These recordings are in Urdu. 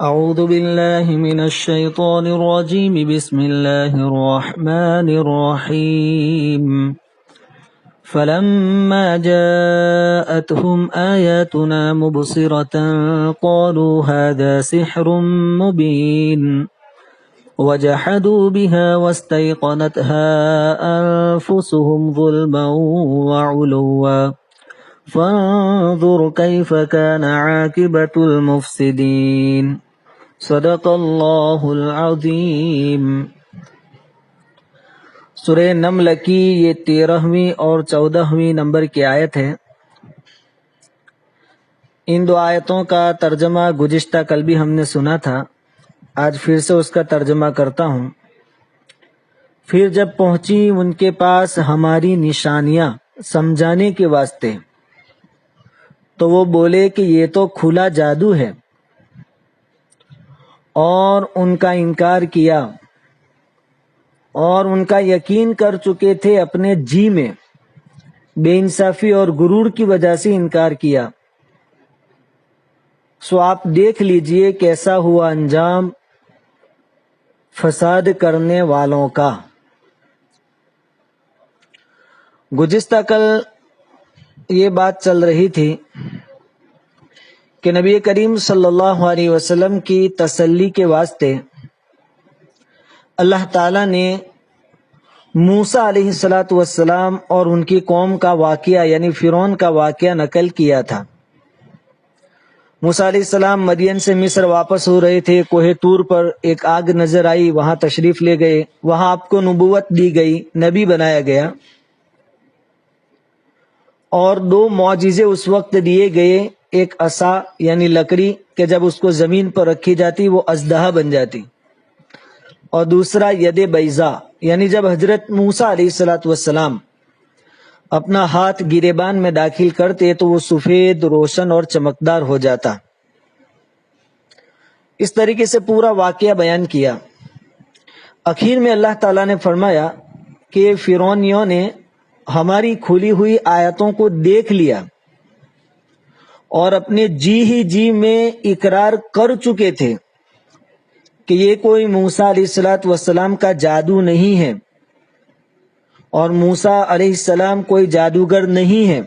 أعوذ بالله من الشيطان الرجيم بسم الله الرحمن الرحيم فلما جاءتهم آياتنا مبصرة قالوا هذا سحر مبين وجحدوا بها واستيقنتها أنفسهم ظلما وعلوا فانظر كيف كان عاقبة المفسدين صدق اللہ العظیم۔ سورہ نمل کی یہ 13ویں اور 14ویں نمبر کی آیت ہے۔ ان دو آیتوں کا ترجمہ گزشتہ کل بھی ہم نے سنا تھا، آج پھر سے اس کا ترجمہ کرتا ہوں۔ پھر جب پہنچی ان کے پاس ہماری نشانیاں سمجھانے کے واسطے، تو وہ بولے کہ یہ تو کھلا جادو ہے، اور ان کا انکار کیا، اور ان کا یقین کر چکے تھے اپنے جی میں، بے انصافی اور غرور کی وجہ سے انکار کیا۔ سو آپ دیکھ لیجئے کیسا ہوا انجام فساد کرنے والوں کا۔ گزشتہ کل یہ بات چل رہی تھی کہ نبی کریم صلی اللہ علیہ وسلم کی تسلی کے واسطے اللہ تعالیٰ نے موسیٰ علیہ السلام اور ان کی قوم کا واقعہ یعنی فرعون کا واقعہ نقل کیا تھا۔ موسیٰ علیہ السلام مدین سے مصر واپس ہو رہے تھے، کوہ طور پر ایک آگ نظر آئی، وہاں تشریف لے گئے، وہاں آپ کو نبوت دی گئی، نبی بنایا گیا، اور 2 معجزے اس وقت دیے گئے، ایک عصا یعنی لکڑی کہ جب اس کو زمین پر رکھی جاتی وہ اژدہا بن جاتی، اور دوسرا ید بیضا یعنی جب حضرت موسیٰ علیہ السلام اپنا ہاتھ گریبان میں داخل کرتے تو وہ سفید، روشن اور چمکدار ہو جاتا۔ اس طریقے سے پورا واقعہ بیان کیا۔ اخیر میں اللہ تعالیٰ نے فرمایا کہ فرعونیوں نے ہماری کھلی ہوئی آیتوں کو دیکھ لیا اور اپنے جی ہی جی میں اقرار کر چکے تھے کہ یہ کوئی موسیٰ علیہ السلام کا جادو نہیں ہے، اور موسیٰ علیہ السلام کوئی جادوگر نہیں ہے۔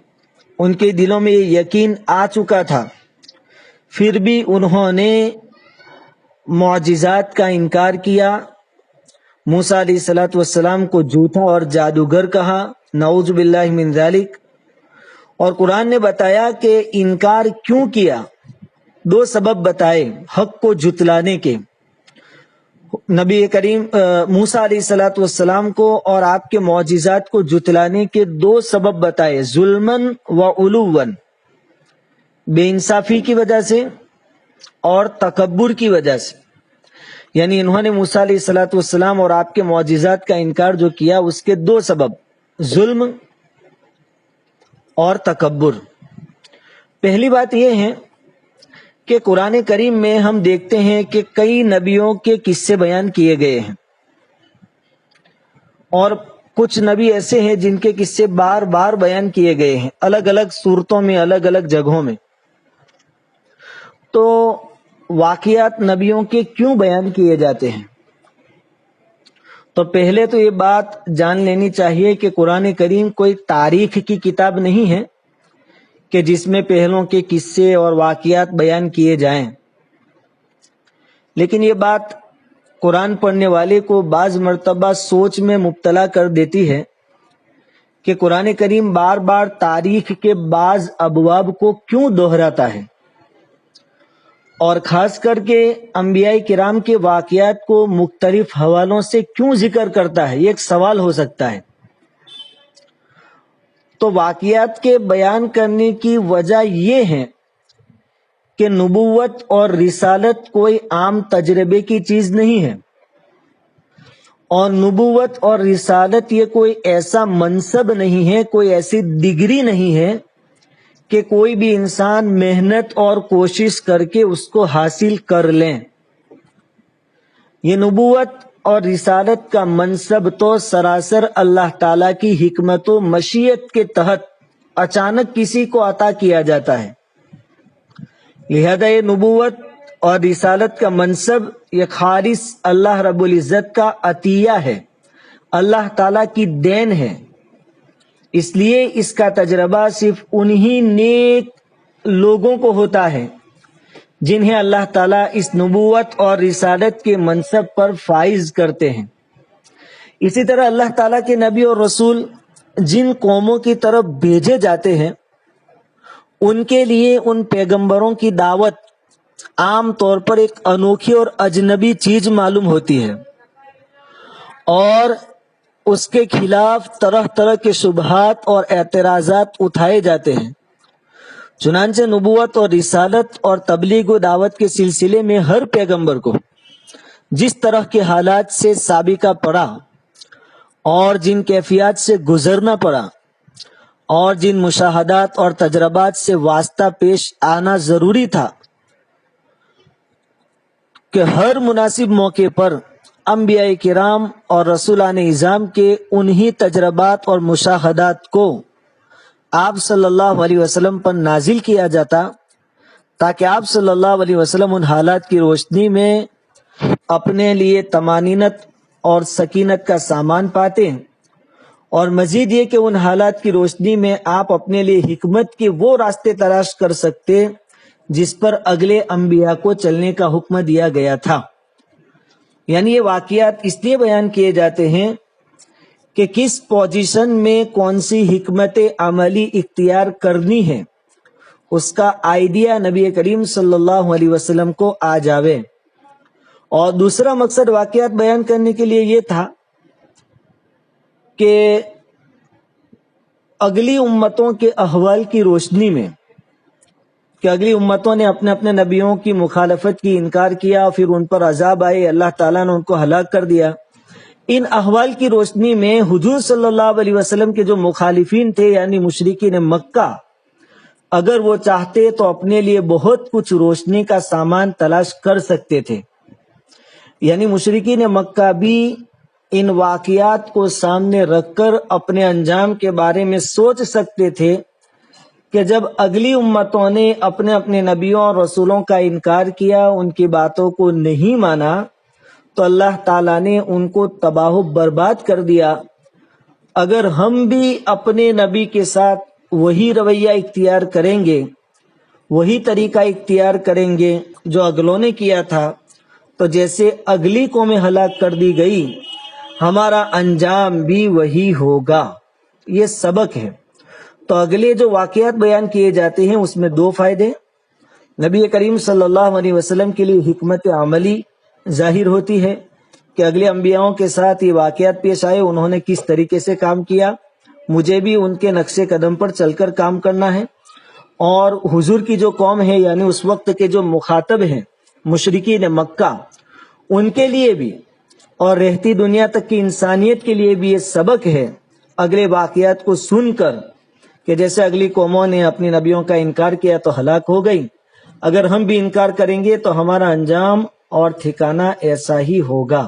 ان کے دلوں میں یہ یقین آ چکا تھا، پھر بھی انہوں نے معجزات کا انکار کیا، موسیٰ علیہ السلام کو جھوٹا اور جادوگر کہا، نعوذ باللہ من ذالک۔ اور قرآن نے بتایا کہ انکار کیوں کیا، 2 سبب بتائے حق کو جھٹلانے کے۔ نبی کریم موسیٰ علیہ السلام کو اور آپ کے معجزات کو جھٹلانے کے 2 سبب بتائے، ظلمن و علون، بے انصافی کی وجہ سے اور تکبر کی وجہ سے۔ یعنی انہوں نے موسیٰ علیہ السلام اور آپ کے معجزات کا انکار جو کیا، اس کے 2 سبب، ظلم اور تکبر۔ پہلی بات یہ ہے کہ قرآن کریم میں ہم دیکھتے ہیں کہ کئی نبیوں کے قصے بیان کیے گئے ہیں، اور کچھ نبی ایسے ہیں جن کے قصے بار بار بیان کیے گئے ہیں، الگ الگ صورتوں میں، الگ الگ جگہوں میں۔ تو واقعات نبیوں کے کیوں بیان کیے جاتے ہیں؟ تو پہلے تو یہ بات جان لینی چاہیے کہ قرآن کریم کوئی تاریخ کی کتاب نہیں ہے کہ جس میں پہلوں کے قصے اور واقعات بیان کیے جائیں، لیکن یہ بات قرآن پڑھنے والے کو بعض مرتبہ سوچ میں مبتلا کر دیتی ہے کہ قرآن کریم بار بار تاریخ کے بعض ابواب کو کیوں دہراتا ہے، اور خاص کر کے انبیاء کرام کے واقعات کو مختلف حوالوں سے کیوں ذکر کرتا ہے، یہ ایک سوال ہو سکتا ہے۔ تو واقعات کے بیان کرنے کی وجہ یہ ہے کہ نبوت اور رسالت کوئی عام تجربے کی چیز نہیں ہے، اور نبوت اور رسالت یہ کوئی ایسا منصب نہیں ہے، کوئی ایسی ڈگری نہیں ہے کہ کوئی بھی انسان محنت اور کوشش کر کے اس کو حاصل کر لیں۔ یہ نبوت اور رسالت کا منصب تو سراسر اللہ تعالیٰ کی حکمت و مشیت کے تحت اچانک کسی کو عطا کیا جاتا ہے۔ لہذا یہ نبوت اور رسالت کا منصب یہ خالص اللہ رب العزت کا عطیہ ہے، اللہ تعالیٰ کی دین ہے، اس لیے اس کا تجربہ صرف انہی نیک لوگوں کو ہوتا ہے جنہیں اللہ تعالیٰ اس نبوت اور رسالت کے منصب پر فائز کرتے ہیں۔ اسی طرح اللہ تعالیٰ کے نبی اور رسول جن قوموں کی طرف بھیجے جاتے ہیں ان کے لیے ان پیغمبروں کی دعوت عام طور پر ایک انوکھی اور اجنبی چیز معلوم ہوتی ہے، اور اس کے خلاف طرح طرح کے شبہات اور اعتراضات اٹھائے جاتے ہیں۔ چنانچہ نبوت اور رسالت اور تبلیغ و دعوت کے سلسلے میں ہر پیغمبر کو جس طرح کے حالات سے سابقہ پڑا اور جن کیفیات سے گزرنا پڑا اور جن مشاہدات اور تجربات سے واسطہ پیش آنا ضروری تھا کہ ہر مناسب موقع پر انبیاء کرام اور رسولان اعظام کے انہی تجربات اور مشاہدات کو آپ صلی اللہ علیہ وسلم پر نازل کیا جاتا تاکہ آپ صلی اللہ علیہ وسلم ان حالات کی روشنی میں اپنے لیے طمانینت اور سکینت کا سامان پاتے، اور مزید یہ کہ ان حالات کی روشنی میں آپ اپنے لیے حکمت کے وہ راستے تلاش کر سکتے جس پر اگلے انبیاء کو چلنے کا حکم دیا گیا تھا۔ یعنی یہ واقعات اس لیے بیان کیے جاتے ہیں کہ کس پوزیشن میں کون سی حکمت عملی اختیار کرنی ہے اس کا آئیڈیا نبی کریم صلی اللہ علیہ وسلم کو آ جاوے۔ اور دوسرا مقصد واقعات بیان کرنے کے لیے یہ تھا کہ اگلی امتوں کے احوال کی روشنی میں کہ اگلی امتوں نے اپنے اپنے نبیوں کی مخالفت کی، انکار کیا، پھر ان پر عذاب آئے، اللہ تعالیٰ نے ان کو ہلاک کر دیا، ان احوال کی روشنی میں حضور صلی اللہ علیہ وسلم کے جو مخالفین تھے یعنی مشرکین مکہ، اگر وہ چاہتے تو اپنے لیے بہت کچھ روشنی کا سامان تلاش کر سکتے تھے۔ یعنی مشرکین مکہ بھی ان واقعات کو سامنے رکھ کر اپنے انجام کے بارے میں سوچ سکتے تھے کہ جب اگلی امتوں نے اپنے اپنے نبیوں اور رسولوں کا انکار کیا، ان کی باتوں کو نہیں مانا، تو اللہ تعالیٰ نے ان کو تباہ و برباد کر دیا۔ اگر ہم بھی اپنے نبی کے ساتھ وہی رویہ اختیار کریں گے، وہی طریقہ اختیار کریں گے جو اگلوں نے کیا تھا، تو جیسے اگلی قومیں ہلاک کر دی گئی، ہمارا انجام بھی وہی ہوگا۔ یہ سبق ہے۔ تو اگلے جو واقعات بیان کیے جاتے ہیں اس میں دو فائدے، نبی کریم صلی اللہ علیہ وسلم کے لیے حکمت عملی ظاہر ہوتی ہے کہ اگلے انبیاؤں کے ساتھ یہ واقعات پیش آئے، انہوں نے کس طریقے سے کام کیا، مجھے بھی ان کے نقش قدم پر چل کر کام کرنا ہے۔ اور حضور کی جو قوم ہے یعنی اس وقت کے جو مخاطب ہیں مشرکین مکہ، ان کے لیے بھی اور رہتی دنیا تک کی انسانیت کے لیے بھی یہ سبق ہے اگلے واقعات کو سن کر کہ جیسے اگلی قوموں نے اپنی نبیوں کا انکار کیا تو ہلاک ہو گئی، اگر ہم بھی انکار کریں گے تو ہمارا انجام اور ٹھکانہ ایسا ہی ہوگا۔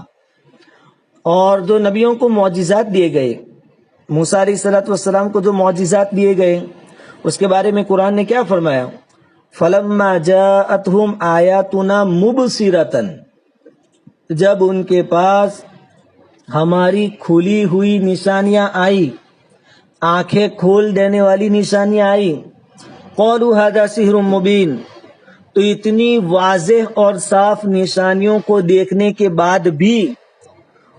اور جو نبیوں کو معجزات دیے گئے، موسیٰ علیہ السلام کو جو معجزات دیے گئے، اس کے بارے میں قرآن نے کیا فرمایا؟ فَلَمَّا جَاءَتْهُمْ آيَاتُنَا مُبْصِرَةً، جب ان کے پاس ہماری کھلی ہوئی نشانیاں آئی، آنکھیں کھول دینے والی نشانیاں آئی، قَالُوا هَذَا سِحْرٌ مُبِينٌ، تو اتنی واضح اور صاف نشانیوں کو دیکھنے کے بعد بھی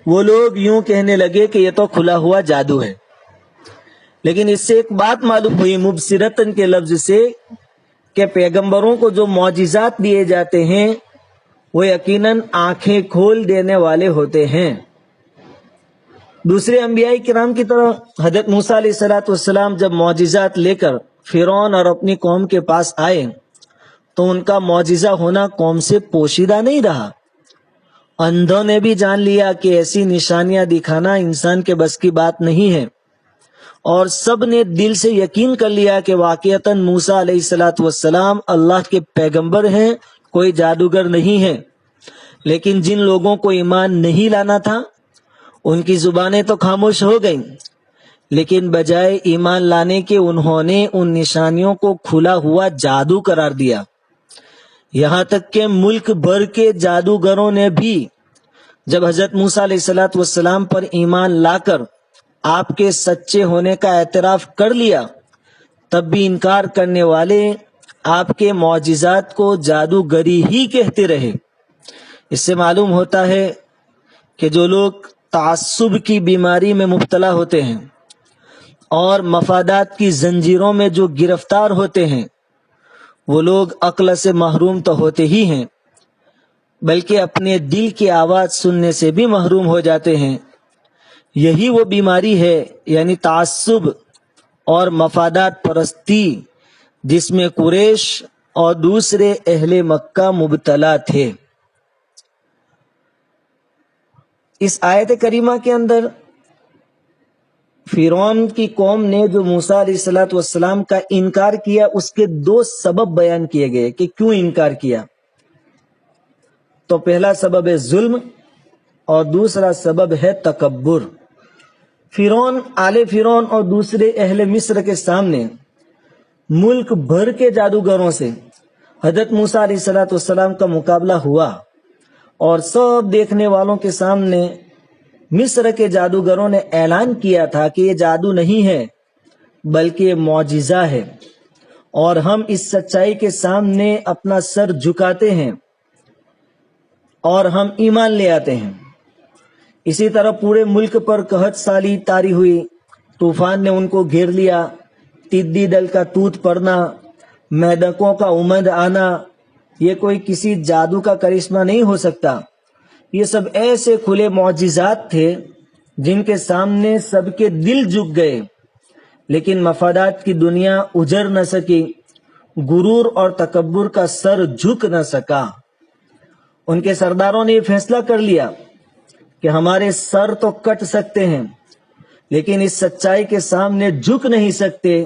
وہ لوگ یوں کہنے لگے کہ یہ تو کھلا ہوا جادو ہے۔ لیکن اس سے ایک بات معلوم ہوئی مبصرتن کے لفظ سے کہ پیغمبروں کو جو معجزات دیے جاتے ہیں وہ یقیناً آنکھیں کھول دینے والے ہوتے ہیں۔ دوسرے انبیاء کرام کی طرح حضرت موسیٰ علیہ السلام جب معجزات لے کر فرعون اور اپنی قوم کے پاس آئے تو ان کا معجزہ ہونا قوم سے پوشیدہ نہیں رہا۔ اندھوں نے بھی جان لیا کہ ایسی نشانیاں دکھانا انسان کے بس کی بات نہیں ہے، اور سب نے دل سے یقین کر لیا کہ واقعتاً موسیٰ علیہ السلام اللہ کے پیغمبر ہیں، کوئی جادوگر نہیں ہے۔ لیکن جن لوگوں کو ایمان نہیں لانا تھا ان کی زبانیں تو خاموش ہو گئیں، لیکن بجائے ایمان لانے کے انہوں نے ان نشانیوں کو کھلا ہوا جادو قرار دیا۔ یہاں تک کہ ملک بھر کے جادوگروں نے بھی جب حضرت موسیٰ علیہ الصلوۃ والسلام پر ایمان لا کر آپ کے سچے ہونے کا اعتراف کر لیا، تب بھی انکار کرنے والے آپ کے معجزات کو جادوگری ہی کہتے رہے۔ اس سے معلوم ہوتا ہے کہ جو لوگ تعصب کی بیماری میں مبتلا ہوتے ہیں اور مفادات کی زنجیروں میں جو گرفتار ہوتے ہیں، وہ لوگ عقل سے محروم تو ہوتے ہی ہیں، بلکہ اپنے دل کی آواز سننے سے بھی محروم ہو جاتے ہیں۔ یہی وہ بیماری ہے، یعنی تعصب اور مفادات پرستی، جس میں قریش اور دوسرے اہل مکہ مبتلا تھے۔ اس آیت کریمہ کے اندر فرعون کی قوم نے جو موسیٰ علیہ الصلوۃ والسلام کا انکار کیا، اس کے دو سبب بیان کیے گئے کہ کیوں انکار کیا۔ تو پہلا سبب ہے ظلم اور دوسرا سبب ہے تکبر۔ فرعون، آل فرعون اور دوسرے اہل مصر کے سامنے ملک بھر کے جادوگروں سے حضرت موسیٰ علیہ الصلوۃ والسلام کا مقابلہ ہوا، اور سب دیکھنے والوں کے سامنے مصر کے جادوگروں نے اعلان کیا تھا کہ یہ جادو نہیں ہے بلکہ یہ معجزہ ہے، اور ہم اس سچائی کے سامنے اپنا سر جھکاتے ہیں اور ہم ایمان لے آتے ہیں۔ اسی طرح پورے ملک پر قحط سالی طاری ہوئی، طوفان نے ان کو گھیر لیا، ٹڈی دل کا توت پڑنا، میںڈکوں کا امند آنا، یہ کوئی کسی جادو کا کرشمہ نہیں ہو سکتا۔ یہ سب ایسے کھلے معجزات تھے جن کے سامنے سب کے دل جھک گئے، لیکن مفادات کی دنیا اجڑ نہ سکی، غرور اور تکبر کا سر جھک نہ سکا۔ ان کے سرداروں نے یہ فیصلہ کر لیا کہ ہمارے سر تو کٹ سکتے ہیں لیکن اس سچائی کے سامنے جھک نہیں سکتے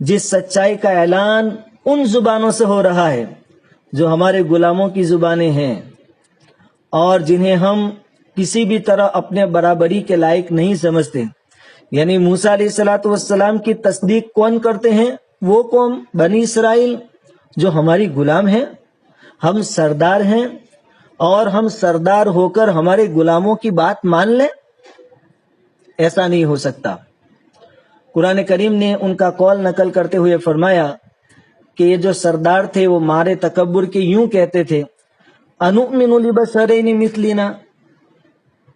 جس سچائی کا اعلان ان زبانوں سے ہو رہا ہے جو ہمارے غلاموں کی زبانیں ہیں، اور جنہیں ہم کسی بھی طرح اپنے برابری کے لائق نہیں سمجھتے۔ یعنی موسیٰ علیہ الصلوۃ والسلام کی تصدیق کون کرتے ہیں؟ وہ قوم بنی اسرائیل جو ہماری غلام ہیں، ہم سردار ہیں، اور ہم سردار ہو کر ہمارے غلاموں کی بات مان لیں؟ ایسا نہیں ہو سکتا۔ قرآن کریم نے ان کا قول نقل کرتے ہوئے فرمایا کہ یہ جو سردار تھے وہ مارے تکبر کے یوں کہتے تھے، انؤمن لبشرین مثلنا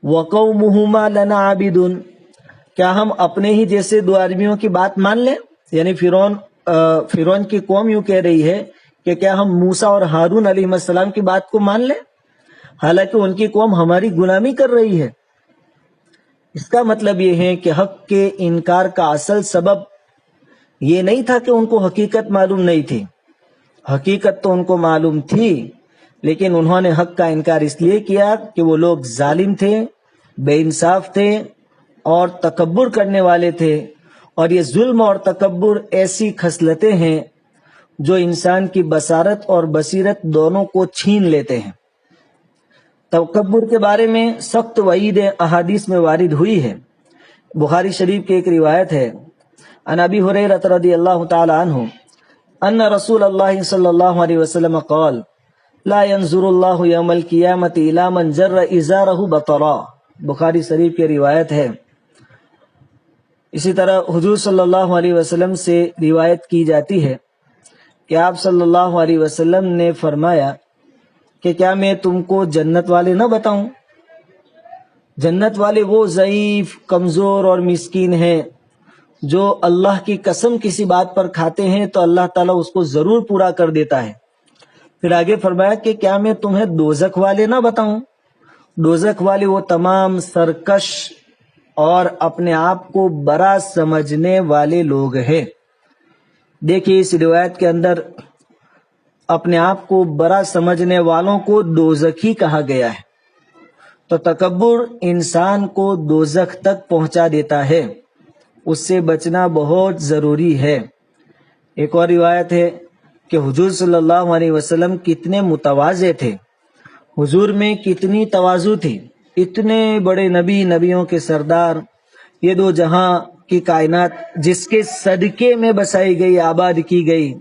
وقومہما لنا عابدون، کیا ہم اپنے ہی جیسے دو آدمیوں کی بات مان لیں؟ یعنی فرعون کی قوم یوں کہہ رہی ہے کہ کیا ہم موسیٰ اور ہارون علیہ السلام کی بات کو مان لیں، حالانکہ ان کی قوم ہماری غلامی کر رہی ہے۔ اس کا مطلب یہ ہے کہ حق کے انکار کا اصل سبب یہ نہیں تھا کہ ان کو حقیقت معلوم نہیں تھی، حقیقت تو ان کو معلوم تھی، لیکن انہوں نے حق کا انکار اس لیے کیا کہ وہ لوگ ظالم تھے، بے انصاف تھے اور تکبر کرنے والے تھے، اور یہ ظلم اور تکبر ایسی خصلتیں ہیں جو انسان کی بصارت اور بصیرت دونوں کو چھین لیتے ہیں۔ تکبر کے بارے میں سخت وعید احادیث میں وارد ہوئی ہے۔ بخاری شریف کی ایک روایت ہے، عن ابی ہریرہ رضی اللہ تعالی عنہ ان رسول اللہ صلی اللہ علیہ وسلم قال لا ينظر اللہ یوم القیامۃ الی من جر ازارہ بطرا، بخاری شریف کی روایت ہے۔ اسی طرح حضور صلی اللہ علیہ وسلم سے روایت کی جاتی ہے کہ آپ صلی اللہ علیہ وسلم نے فرمایا کہ کیا میں تم کو جنت والے نہ بتاؤں؟ جنت والے وہ ضعیف، کمزور اور مسکین ہیں جو اللہ کی قسم کسی بات پر کھاتے ہیں تو اللہ تعالیٰ اس کو ضرور پورا کر دیتا ہے۔ پھر آگے فرمایا کہ کیا میں تمہیں دوزخ والے نہ بتاؤں؟ دوزخ والے وہ تمام سرکش اور اپنے آپ کو بڑا سمجھنے والے لوگ ہیں۔ دیکھیے اس روایت کے اندر اپنے آپ کو بڑا سمجھنے والوں کو دوزخی کہا گیا ہے۔ تو تکبر انسان کو دوزخ تک پہنچا دیتا ہے، اس سے بچنا بہت ضروری ہے۔ ایک اور روایت ہے کہ حضور صلی اللہ علیہ وسلم کتنے متواضع تھے، حضور میں کتنی تواضع تھی، اتنے بڑے نبی، نبیوں کے سردار، یہ دو جہاں کی کائنات جس کے صدقے میں بسائی گئی، آباد کی گئی،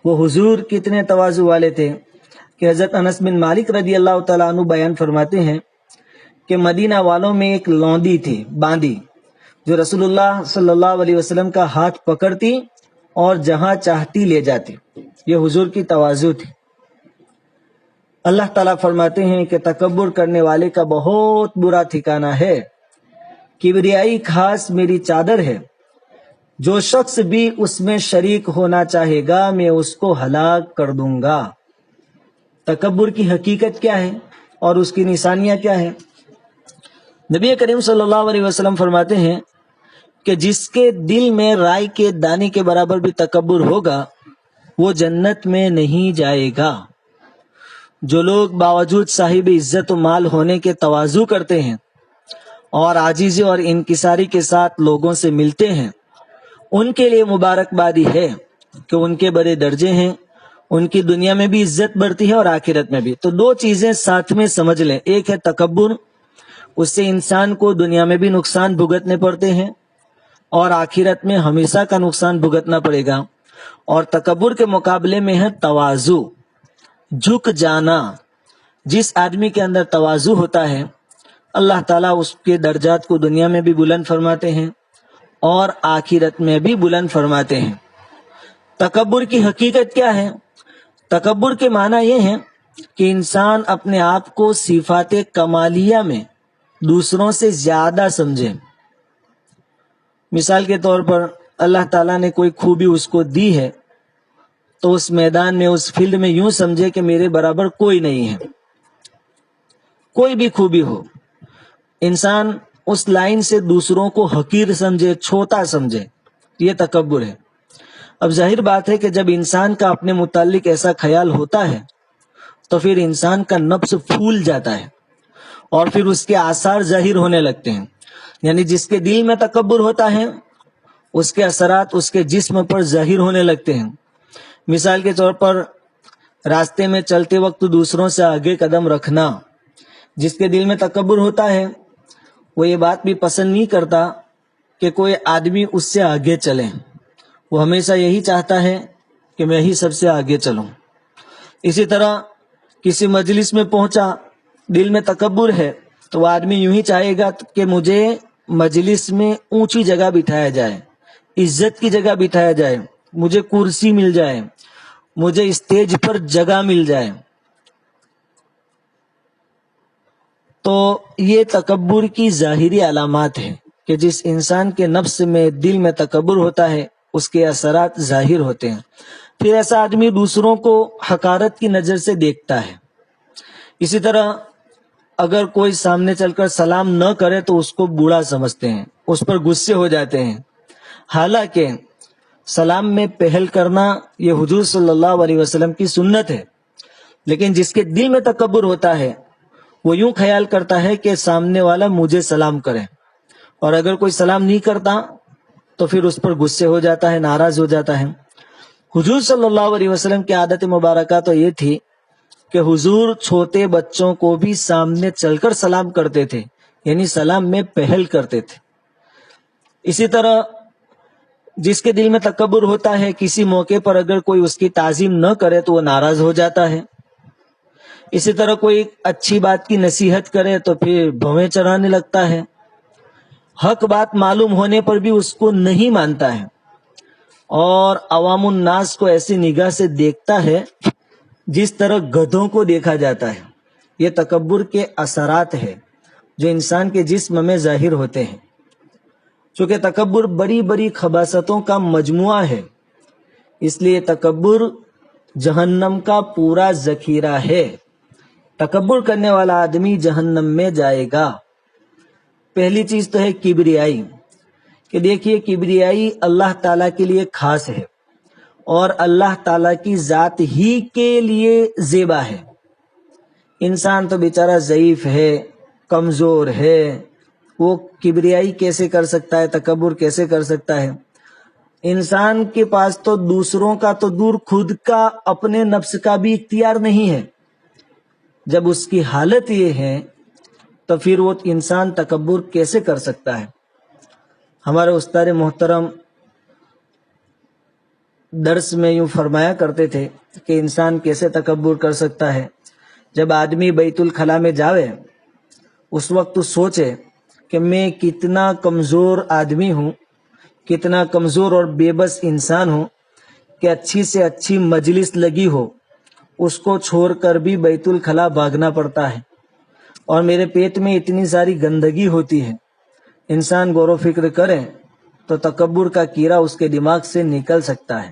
وہ حضور کتنے تواضع والے تھے کہ حضرت انس بن مالک رضی اللہ تعالیٰ عنہ بیان فرماتے ہیں کہ مدینہ والوں میں ایک لونڈی تھی، باندی، جو رسول اللہ صلی اللہ علیہ وسلم کا ہاتھ پکڑتی اور جہاں چاہتی لے جاتی۔ یہ حضور کی تواضع تھی۔ اللہ تعالیٰ فرماتے ہیں کہ تکبر کرنے والے کا بہت برا ٹھکانہ ہے، کبریائی خاص میری چادر ہے، جو شخص بھی اس میں شریک ہونا چاہے گا میں اس کو ہلاک کر دوں گا۔ تکبر کی حقیقت کیا ہے اور اس کی نشانیاں کیا ہیں؟ نبی کریم صلی اللہ علیہ وسلم فرماتے ہیں کہ جس کے دل میں رائی کے دانے کے برابر بھی تکبر ہوگا وہ جنت میں نہیں جائے گا۔ جو لوگ باوجود صاحب عزت و مال ہونے کے تواضع کرتے ہیں اور عاجزی اور انکساری کے ساتھ لوگوں سے ملتے ہیں، ان کے لیے مبارکبادی ہے کہ ان کے بڑے درجے ہیں، ان کی دنیا میں بھی عزت بڑھتی ہے اور آخرت میں بھی۔ تو دو چیزیں ساتھ میں سمجھ لیں، ایک ہے تکبر، اس سے انسان کو دنیا میں بھی نقصان بھگتنے پڑتے ہیں اور آخرت میں ہمیشہ کا نقصان بھگتنا پڑے گا، اور تکبر کے مقابلے میں ہے تواضع، جھک جانا۔ جس آدمی کے اندر تواضع ہوتا ہے اللہ تعالیٰ اس کے درجات کو دنیا میں بھی بلند فرماتے ہیں اور آخرت میں بھی بلند فرماتے ہیں۔ تکبر کی حقیقت کیا ہے؟ تکبر کے معنی یہ ہے کہ انسان اپنے آپ کو صفات کمالیہ میں دوسروں سے زیادہ سمجھے۔ مثال کے طور پر اللہ تعالیٰ نے کوئی خوبی اس کو دی ہے تو اس میدان میں، اس فیلڈ میں یوں سمجھے کہ میرے برابر کوئی نہیں ہے۔ کوئی بھی خوبی ہو، انسان اس لائن سے دوسروں کو حقیر سمجھے، چھوٹا سمجھے، یہ تکبر ہے۔ اب ظاہر بات ہے کہ جب انسان کا اپنے متعلق ایسا خیال ہوتا ہے تو پھر انسان کا نفس پھول جاتا ہے اور پھر اس کے آثار ظاہر ہونے لگتے ہیں۔ یعنی جس کے دل میں تکبر ہوتا ہے اس کے اثرات اس کے جسم پر ظاہر ہونے لگتے ہیں۔ مثال کے طور پر راستے میں چلتے وقت دوسروں سے آگے قدم رکھنا۔ جس کے دل میں تکبر ہوتا ہے وہ یہ بات بھی پسند نہیں کرتا کہ کوئی آدمی اس سے آگے چلے، وہ ہمیشہ یہی چاہتا ہے کہ میں ہی سب سے آگے چلوں۔ اسی طرح کسی مجلس میں پہنچا، دل میں تکبر ہے تو وہ آدمی یوں ہی چاہے گا کہ مجھے مجلس میں اونچی جگہ بٹھایا جائے، عزت کی جگہ بٹھایا جائے، مجھے کرسی مل جائے، مجھے اسٹیج پر جگہ مل جائے۔ تو یہ تکبر کی ظاہری علامات ہیں کہ جس انسان کے نفس میں، دل میں تکبر ہوتا ہے اس کے اثرات ظاہر ہوتے ہیں۔ پھر ایسا آدمی دوسروں کو حقارت کی نظر سے دیکھتا ہے۔ اسی طرح اگر کوئی سامنے چل کر سلام نہ کرے تو اس کو برا سمجھتے ہیں، اس پر غصے ہو جاتے ہیں۔ حالانکہ سلام میں پہل کرنا یہ حضور صلی اللہ علیہ وسلم کی سنت ہے، لیکن جس کے دل میں تکبر ہوتا ہے وہ یوں خیال کرتا ہے کہ سامنے والا مجھے سلام کرے، اور اگر کوئی سلام نہیں کرتا تو پھر اس پر غصے ہو جاتا ہے، ناراض ہو جاتا ہے۔ حضور صلی اللہ علیہ وسلم کی عادت مبارکہ تو یہ تھی کہ حضور چھوٹے بچوں کو بھی سامنے چل کر سلام کرتے تھے، یعنی سلام میں پہل کرتے تھے۔ اسی طرح جس کے دل میں تکبر ہوتا ہے کسی موقع پر اگر کوئی اس کی تعظیم نہ کرے تو وہ ناراض ہو جاتا ہے۔ اسی طرح کوئی اچھی بات کی نصیحت کرے تو پھر بھویں چڑھانے لگتا ہے، حق بات معلوم ہونے پر بھی اس کو نہیں مانتا ہے، اور عوام الناس کو ایسی نگاہ سے دیکھتا ہے جس طرح گدھوں کو دیکھا جاتا ہے۔ یہ تکبر کے اثرات ہیں جو انسان کے جسم میں ظاہر ہوتے ہیں۔ چونکہ تکبر بڑی بڑی خباثتوں کا مجموعہ ہے، اس لیے تکبر جہنم کا پورا ذخیرہ ہے۔ تکبر کرنے والا آدمی جہنم میں جائے گا۔ پہلی چیز تو ہے کبریائی، کہ دیکھیے کبریائی اللہ تعالیٰ کے لیے خاص ہے اور اللہ تعالیٰ کی ذات ہی کے لیے زیبا ہے۔ انسان تو بیچارہ ضعیف ہے، کمزور ہے، وہ کبریائی کیسے کر سکتا ہے، تکبر کیسے کر سکتا ہے؟ انسان کے پاس تو دوسروں کا تو دور، خود کا، اپنے نفس کا بھی اختیار نہیں ہے۔ جب اس کی حالت یہ ہے تو پھر وہ انسان تکبر کیسے کر سکتا ہے؟ ہمارے استاد محترم درس میں یوں فرمایا کرتے تھے کہ انسان کیسے تکبر کر سکتا ہے. جب آدمی بیت الخلا میں جاوے اس وقت تو سوچے کہ میں کتنا کمزور آدمی ہوں، کتنا کمزور اور بے بس انسان ہوں کہ اچھی سے اچھی مجلس لگی ہو اس کو چھوڑ کر بھی بیت الخلا بھاگنا پڑتا ہے، اور میرے پیٹ میں اتنی ساری گندگی ہوتی ہے. انسان غور و فکر کرے تو تکبر کا کیڑا اس کے دماغ سے نکل سکتا ہے.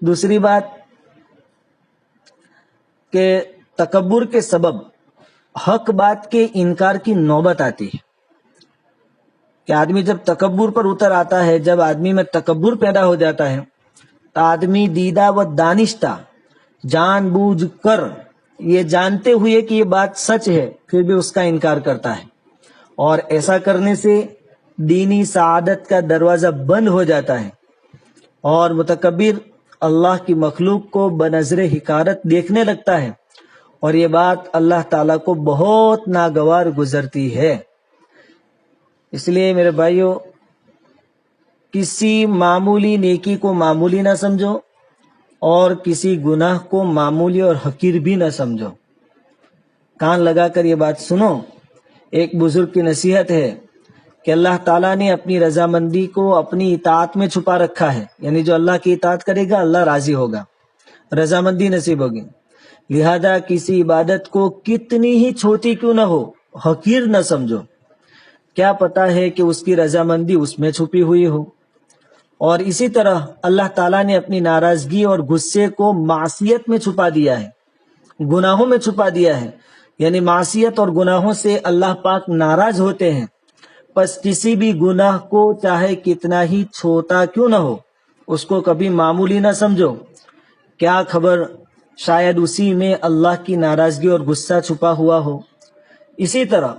دوسری بات کہ تکبر کے سبب حق بات کے انکار کی نوبت آتی ہے کہ آدمی جب تکبر پر اتر آتا ہے، جب آدمی میں تکبر پیدا ہو جاتا ہے تو آدمی دیدہ و دانشتہ جان بوجھ کر یہ جانتے ہوئے کہ یہ بات سچ ہے پھر بھی اس کا انکار کرتا ہے، اور ایسا کرنے سے دینی سعادت کا دروازہ بند ہو جاتا ہے، اور متکبر اللہ کی مخلوق کو بنظر حقارت دیکھنے لگتا ہے، اور یہ بات اللہ تعالیٰ کو بہت ناگوار گزرتی ہے. اس لیے میرے بھائیوں، کسی معمولی نیکی کو معمولی نہ سمجھو اور کسی گناہ کو معمولی اور حقیر بھی نہ سمجھو. کان لگا کر یہ بات سنو. ایک بزرگ کی نصیحت ہے کہ اللہ تعالیٰ نے اپنی رضامندی کو اپنی اطاعت میں چھپا رکھا ہے، یعنی جو اللہ کی اطاعت کرے گا اللہ راضی ہوگا، رضامندی نصیب ہوگی. لہذا کسی عبادت کو کتنی ہی چھوٹی کیوں نہ ہو حقیر نہ سمجھو. کیا پتا ہے کہ اس کی رضامندی اس میں چھپی ہوئی ہو. اور اسی طرح اللہ تعالیٰ نے اپنی ناراضگی اور غصے کو معصیت میں چھپا دیا ہے، گناہوں میں چھپا دیا ہے، یعنی معصیت اور گناہوں سے اللہ پاک ناراض ہوتے ہیں. پس کسی بھی گناہ کو چاہے کتنا ہی چھوٹا کیوں نہ ہو اس کو کبھی معمولی نہ سمجھو. کیا خبر شاید اسی میں اللہ کی ناراضگی اور غصہ چھپا ہوا ہو. اسی طرح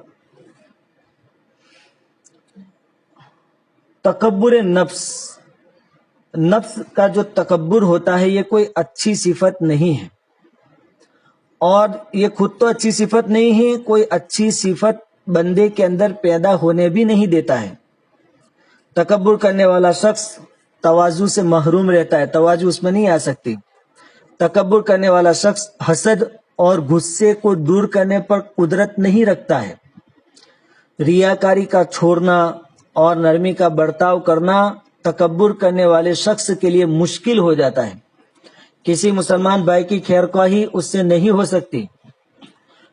تکبر نفس کا جو تکبر ہوتا ہے یہ کوئی اچھی صفت نہیں ہے، اور یہ خود تو اچھی صفت نہیں ہے، کوئی اچھی صفت بندے کے اندر پیدا ہونے بھی نہیں دیتا ہے. تکبر کرنے والا شخص تواضع سے محروم رہتا ہے، تواضع اس میں نہیں آ سکتی. تکبر کرنے والا شخص حسد اور غصے کو دور کرنے پر قدرت نہیں رکھتا ہے. ریاکاری کا چھوڑنا اور نرمی کا برتاؤ کرنا تکبر کرنے والے شخص کے لیے مشکل ہو جاتا ہے. کسی مسلمان بھائی کی خیرخواہی اس سے نہیں ہو سکتی.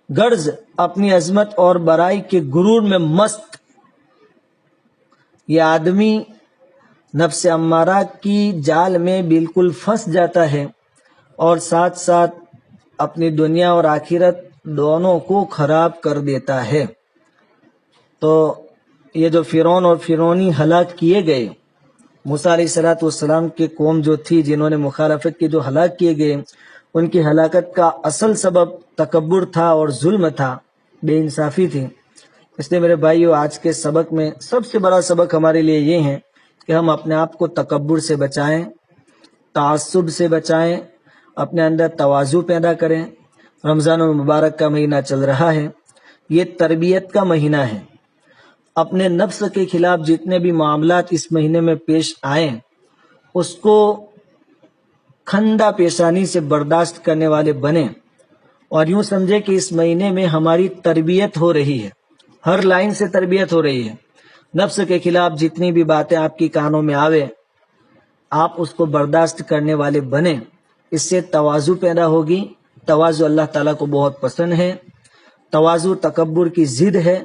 غرض اپنی عظمت اور بڑائی کے غرور میں مست یہ آدمی نفس امارہ کی جال میں بالکل پھنس جاتا ہے، اور ساتھ ساتھ اپنی دنیا اور آخرت دونوں کو خراب کر دیتا ہے. تو یہ جو فرعون اور فرعونی ہلاک کیے گئے، موسیٰ علیہ السلام کی قوم جو تھی جنہوں نے مخالفت کی، جو ہلاک کیے گئے، ان کی ہلاکت کا اصل سبب تکبر تھا اور ظلم تھا، بے انصافی تھی. اس لیے میرے بھائیو، آج کے سبق میں سب سے بڑا سبق ہمارے لیے یہ ہے کہ ہم اپنے آپ کو تکبر سے بچائیں، تعصب سے بچائیں، اپنے اندر تواضع پیدا کریں. رمضان المبارک کا مہینہ چل رہا ہے، یہ تربیت کا مہینہ ہے. اپنے نفس کے خلاف جتنے بھی معاملات اس مہینے میں پیش آئیں اس کو کھندا پیشانی سے برداشت کرنے والے بنیں، اور یوں سمجھے کہ اس مہینے میں ہماری تربیت ہو رہی ہے، ہر لائن سے تربیت ہو رہی ہے. نفس کے خلاف جتنی بھی باتیں آپ کی کانوں میں آوے آپ اس کو برداشت کرنے والے بنیں. اس سے تواضع پیدا ہوگی. تواضع اللہ تعالیٰ کو بہت پسند ہے. تواضع تکبر کی ضد ہے.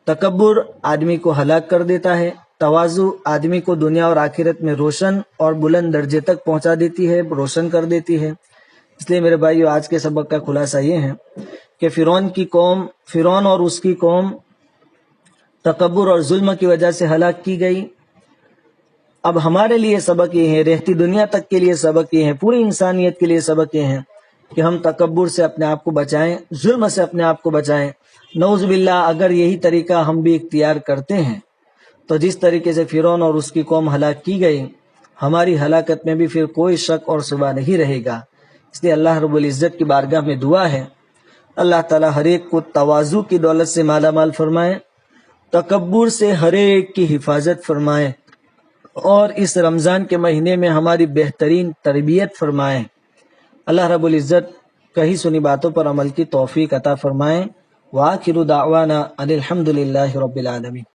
تکبر آدمی کو ہلاک کر دیتا ہے. تواضع آدمی کو دنیا اور آخرت میں روشن اور بلند درجے تک پہنچا دیتی ہے، روشن کر دیتی ہے. اس لیے میرے بھائیو، آج کے سبق کا خلاصہ یہ ہے کہ فرعون اور اس کی قوم تکبر اور ظلم کی وجہ سے ہلاک کی گئی. اب ہمارے لیے سبق یہ ہے، رہتی دنیا تک کے لیے سبق یہ ہے، پوری انسانیت کے لیے سبق یہ ہے کہ ہم تکبر سے اپنے آپ کو بچائیں، ظلم سے اپنے آپ کو بچائیں. نعوذ باللہ، اگر یہی طریقہ ہم بھی اختیار کرتے ہیں تو جس طریقے سے فرعون اور اس کی قوم ہلاک کی گئی، ہماری ہلاکت میں بھی پھر کوئی شک اور شبہ نہیں رہے گا. اس لیے اللہ رب العزت کی بارگاہ میں دعا ہے، اللہ تعالیٰ ہر ایک کو تواضع کی دولت سے مالا مال فرمائے، تکبر سے ہر ایک کی حفاظت فرمائے، اور اس رمضان کے مہینے میں ہماری بہترین تربیت فرمائیں۔ اللہ رب العزت کہی سنی باتوں پر عمل کی توفیق عطا فرمائیں۔ وآخر دعوانا ان الحمد للہ رب العالمین۔